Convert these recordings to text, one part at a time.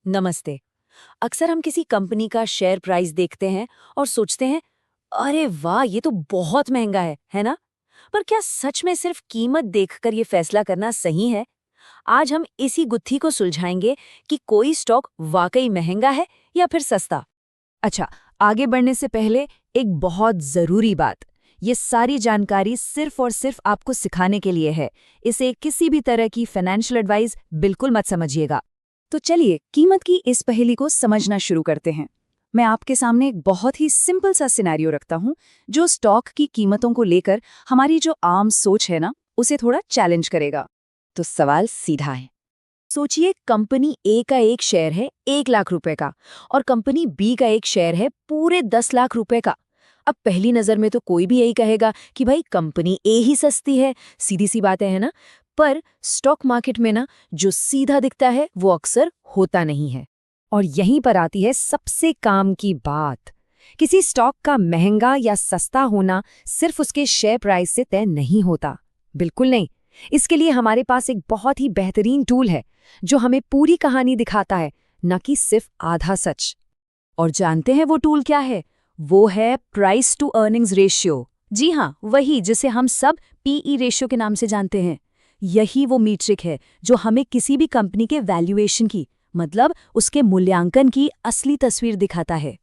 नमस्ते। अक्सर हम किसी कंपनी का शेयर प्राइस देखते हैं और सोचते हैं, अरे वाह, ये तो बहुत महंगा है ना? पर क्या सच में सिर्फ कीमत देखकर ये फैसला करना सही है? आज हम इसी गुत्थी को सुलझाएंगे कि कोई स्टॉक वाकई महंगा है या फिर सस्ता। अच्छा, आगे बढ़ने से पहले एक बहुत ज़रूरी बात। ये सारी जानकारी सिर्फ और सिर्फ आपको सिखाने के लिए है। इसे किसी भी तरह की फाइनेंशियल एडवाइस बिल्कुल मत समझिएगा। तो चलिए, कीमत की इस पहेली को समझना शुरू करते हैं। मैं आपके सामने एक बहुत ही सिंपल सा सिनेरियो रखता हूँ, जो स्टॉक की कीमतों को लेकर हमारी जो आम सोच है ना, उसे थोड़ा चैलेंज करेगा। तो सवाल सीधा है। सोचिए, कंपनी ए का एक शेयर है 1 लाख रुपए का और कंपनी बी का एक शेयर है पूरे 10 लाख रुपए का। अब पहली नजर में तो कोई भी यही कहेगा कि भाई कंपनी ए ही सस्ती है, सीधी सी बातें है ना। पर स्टॉक मार्केट में ना, जो सीधा दिखता है वो अक्सर होता नहीं है। और यहीं पर आती है सबसे काम की बात। किसी स्टॉक का महंगा या सस्ता होना सिर्फ उसके शेयर प्राइस से तय नहीं होता। बिल्कुल नहीं। इसके लिए हमारे पास एक बहुत ही बेहतरीन टूल है, जो हमें पूरी कहानी दिखाता है, न कि सिर्फ आधा सच। और जानते हैं वो टूल क्या है? वो है प्राइस टू अर्निंग्स रेशियो। जी हाँ, वही जिसे हम सब पीई रेशियो के नाम से जानते हैं। यही वो मीट्रिक है जो हमें किसी भी कंपनी के वैल्यूएशन की, मतलब उसके मूल्यांकन की असली तस्वीर दिखाता है।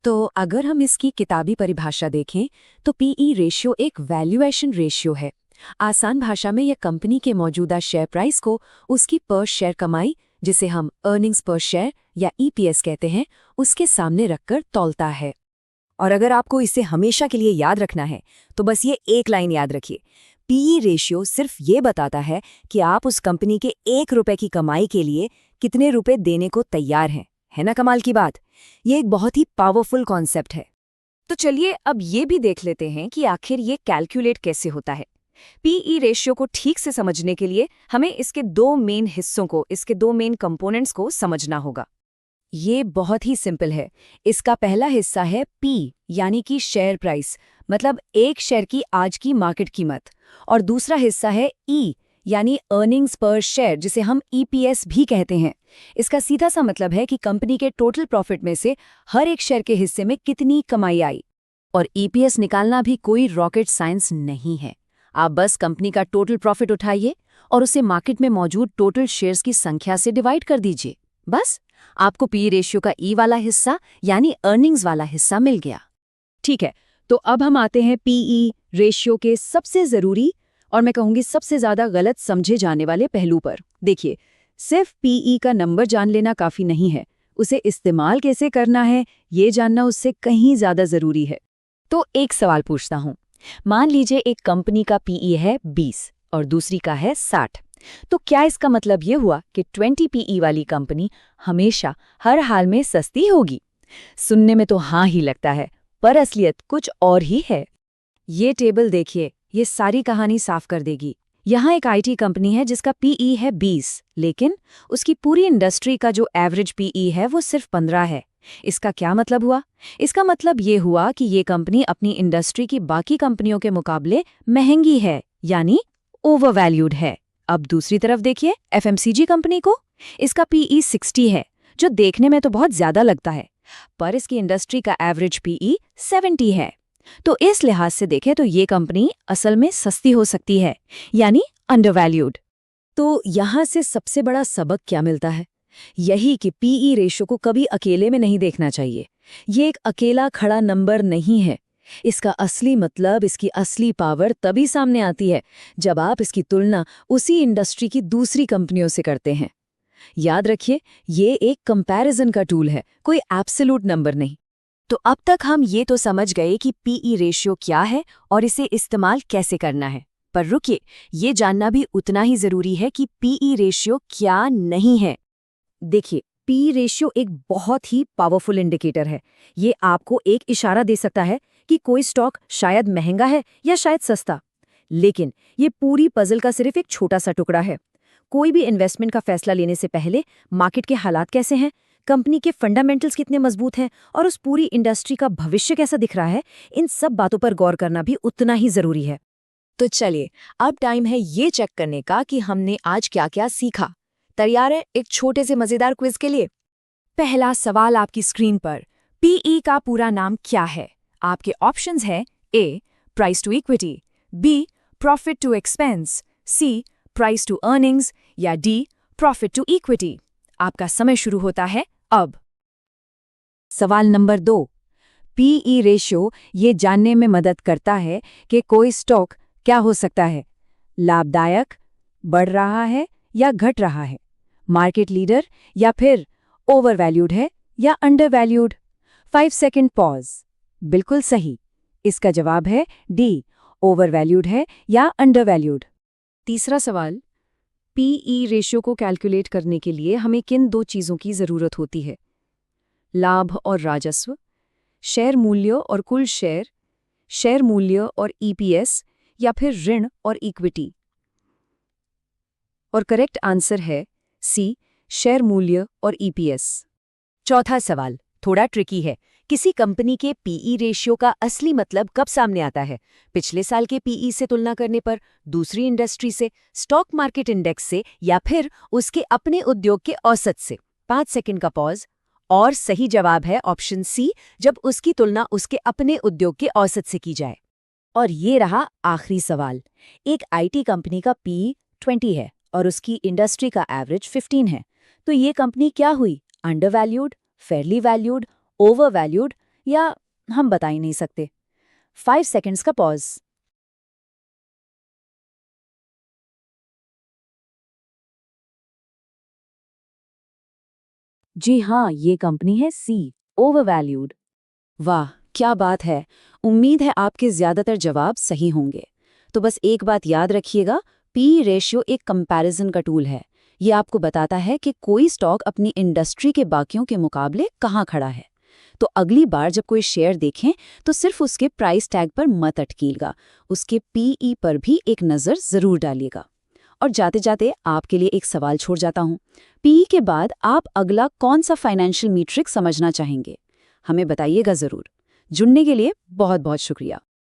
तो अगर हम इसकी किताबी परिभाषा देखें, तो पीई रेशियो एक वैल्यूएशन रेशियो है। आसान भाषा में यह कंपनी के मौजूदा शेयर प्राइस को उसकी पर शेयर कमाई, जिसे हम अर्निंग्स पर शेयर या ईपीएस कहते हैं, उसके सामने रखकर तौलता है। और अगर आपको इसे हमेशा के लिए याद रखना है, तो बस ये एक लाइन याद रखिए। पीई रेशियो सिर्फ ये बताता है कि आप उस कंपनी के 1 रुपए की कमाई के लिए कितने रुपए देने को तैयार हैं। है ना कमाल की बात? ये एक बहुत ही पावरफुल कॉन्सेप्ट है। तो चलिए अब ये भी देख लेते हैं कि आखिर ये कैलकुलेट कैसे होता है। पीई रेशियो को ठीक से समझने के लिए हमें इसके दो मेन हिस्सों को, इसके दो मेन कंपोनेंट्स को समझना होगा। ये बहुत ही सिंपल है। इसका पहला हिस्सा है पी, यानी कि शेयर प्राइस, मतलब एक शेयर की आज की मार्केट कीमत। और दूसरा हिस्सा है ई, यानी अर्निंग्स पर शेयर, जिसे हम ईपीएस भी कहते हैं। इसका सीधा सा मतलब है कि कंपनी के टोटल प्रॉफिट में से हर एक शेयर के हिस्से में कितनी कमाई आई। और ईपीएस निकालना भी कोई रॉकेट साइंस नहीं है। आप बस कंपनी का टोटल प्रॉफिट उठाइए और उसे मार्केट में मौजूद टोटल शेयर्स की संख्या से डिवाइड कर दीजिए। बस आपको पी रेशियो का ई वाला हिस्सा, यानी अर्निंग्स वाला हिस्सा मिल गया। ठीक है, तो अब हम आते हैं पीई रेशियो के सबसे जरूरी और मैं कहूंगी सबसे ज्यादा गलत समझे जाने वाले पहलू पर। देखिए, सिर्फ पीई का नंबर जान लेना काफी नहीं है। उसे इस्तेमाल कैसे करना है, ये जानना उससे कहीं ज्यादा जरूरी है। तो एक सवाल पूछता हूं। मान लीजिए एक कंपनी का पीई है 20 और दूसरी का है 60। तो क्या इसका मतलब ये हुआ कि 20 पीई वाली कंपनी हमेशा हर हाल में सस्ती होगी? सुनने में तो हाँ ही लगता है, पर असलियत कुछ और ही है। ये टेबल देखिए, ये सारी कहानी साफ कर देगी। यहाँ एक आईटी कंपनी है जिसका पीई है 20, लेकिन उसकी पूरी इंडस्ट्री का जो एवरेज पीई है वो सिर्फ 15 है। इसका क्या मतलब हुआ? इसका मतलब ये हुआ कि ये कंपनी अपनी इंडस्ट्री की बाकी कंपनियों के मुकाबले महंगी है, यानी ओवरवैल्यूड है। अब दूसरी तरफ देखिए एफएमसीजी कंपनी को। इसका पीई 60 है, जो देखने में तो बहुत ज्यादा लगता है, पर इसकी इंडस्ट्री का एवरेज पीई 70 है। तो इस लिहाज से देखें तो ये कंपनी असल में सस्ती हो सकती है, यानी अंडरवैल्यूड। तो यहाँ से सबसे बड़ा सबक क्या मिलता है? यही कि पीई रेशियो को कभी अकेले में नहीं देखना चाहिए। ये एक अकेला खड़ा नंबर नहीं है। इसका असली मतलब, इसकी असली पावर तभी सामने आती है जब आप इसकी तुलना उसी इंडस्ट्री की दूसरी कंपनियों से करते हैं। याद रखिए, ये एक कंपैरिजन का टूल है, कोई एब्सोल्यूट नंबर नहीं। तो अब तक हम ये तो समझ गए कि पीई रेशियो क्या है और इसे इस्तेमाल कैसे करना है। पर रुकिए, ये जानना भी उतना ही जरूरी है कि पीई रेशियो क्या नहीं है। देखिए, पी रेशियो एक बहुत ही पावरफुल इंडिकेटर है। ये आपको एक इशारा दे सकता है कि कोई स्टॉक शायद महंगा है या शायद सस्ता। लेकिन ये पूरी पजल का सिर्फ एक छोटा सा टुकड़ा है। कोई भी इन्वेस्टमेंट का फैसला लेने से पहले मार्केट के हालात कैसे हैं, कंपनी के फंडामेंटल्स कितने मजबूत हैं और उस पूरी इंडस्ट्री का भविष्य कैसा दिख रहा है, इन सब बातों पर गौर करना भी उतना ही जरूरी है। तो चलिए, अब टाइम है ये चेक करने का कि हमने आज क्या क्या सीखा। तैयार है एक छोटे से मजेदार क्विज के लिए? पहला सवाल आपकी स्क्रीन पर, पीई का पूरा नाम क्या है? आपके ऑप्शंस हैं A price to equity, B profit to expense, C price to earnings या डी प्रॉफिट टू इक्विटी। आपका समय शुरू होता है अब। सवाल नंबर 2, पीई रेशियो ये जानने में मदद करता है कि कोई स्टॉक क्या हो सकता है, लाभदायक, बढ़ रहा है या घट रहा है, मार्केट लीडर या फिर ओवरवैल्यूड है या अंडरवैल्यूड। 5 second pause. बिल्कुल सही, इसका जवाब है डी, ओवरवैल्यूड है या अंडरवैल्यूड। तीसरा सवाल, पीई रेशियो को कैलकुलेट करने के लिए हमें किन 2 चीज़ों की ज़रूरत होती है? लाभ और राजस्व, शेयर मूल्य और कुल शेयर, शेयर मूल्य और ईपीएस या फिर ऋण और इक्विटी। और करेक्ट आंसर है सी, शेयर मूल्य और ईपीएस। चौथा सवाल थोड़ा ट्रिकी है। किसी कंपनी के पीई रेशियो का असली मतलब कब सामने आता है? पिछले साल के पीई से तुलना करने पर, दूसरी इंडस्ट्री से, स्टॉक मार्केट इंडेक्स से या फिर उसके अपने उद्योग के औसत से? 5 सेकंड का पॉज। और सही जवाब है ऑप्शन सी, जब उसकी तुलना उसके अपने उद्योग के औसत से की जाए। और ये रहा आखिरी सवाल। एक आईटी कंपनी का पीई 20 है और उसकी इंडस्ट्री का एवरेज 15 है, तो ये कंपनी क्या हुई? अंडरवैल्यूड, फेयरली वैल्यूड, ओवरवैल्यूड या हम बता ही नहीं सकते। 5 सेकंड्स का पॉज। जी हाँ, ये कंपनी है सी, ओवरवैल्यूड। वाह, क्या बात है। उम्मीद है आपके ज़्यादातर जवाब सही होंगे। तो बस एक बात याद रखिएगा, पी रेशियो एक कंपैरिजन का टूल है। ये आपको बताता है कि कोई स्टॉक अपनी इंडस्ट्री के बाकियों के मुकाबले कहाँ खड़ा है। तो अगली बार जब कोई शेयर देखें तो सिर्फ उसके प्राइस टैग पर मत अटकीलगा, उसके पीई पर भी एक नज़र ज़रूर डालिएगा। और जाते जाते आपके लिए एक सवाल छोड़ जाता हूँ। पीई के बाद आप अगला कौन सा फाइनेंशियल मीट्रिक समझना चाहेंगे? हमें बताइएगा ज़रूर। जुड़ने के लिए बहुत बहुत शुक्रिया।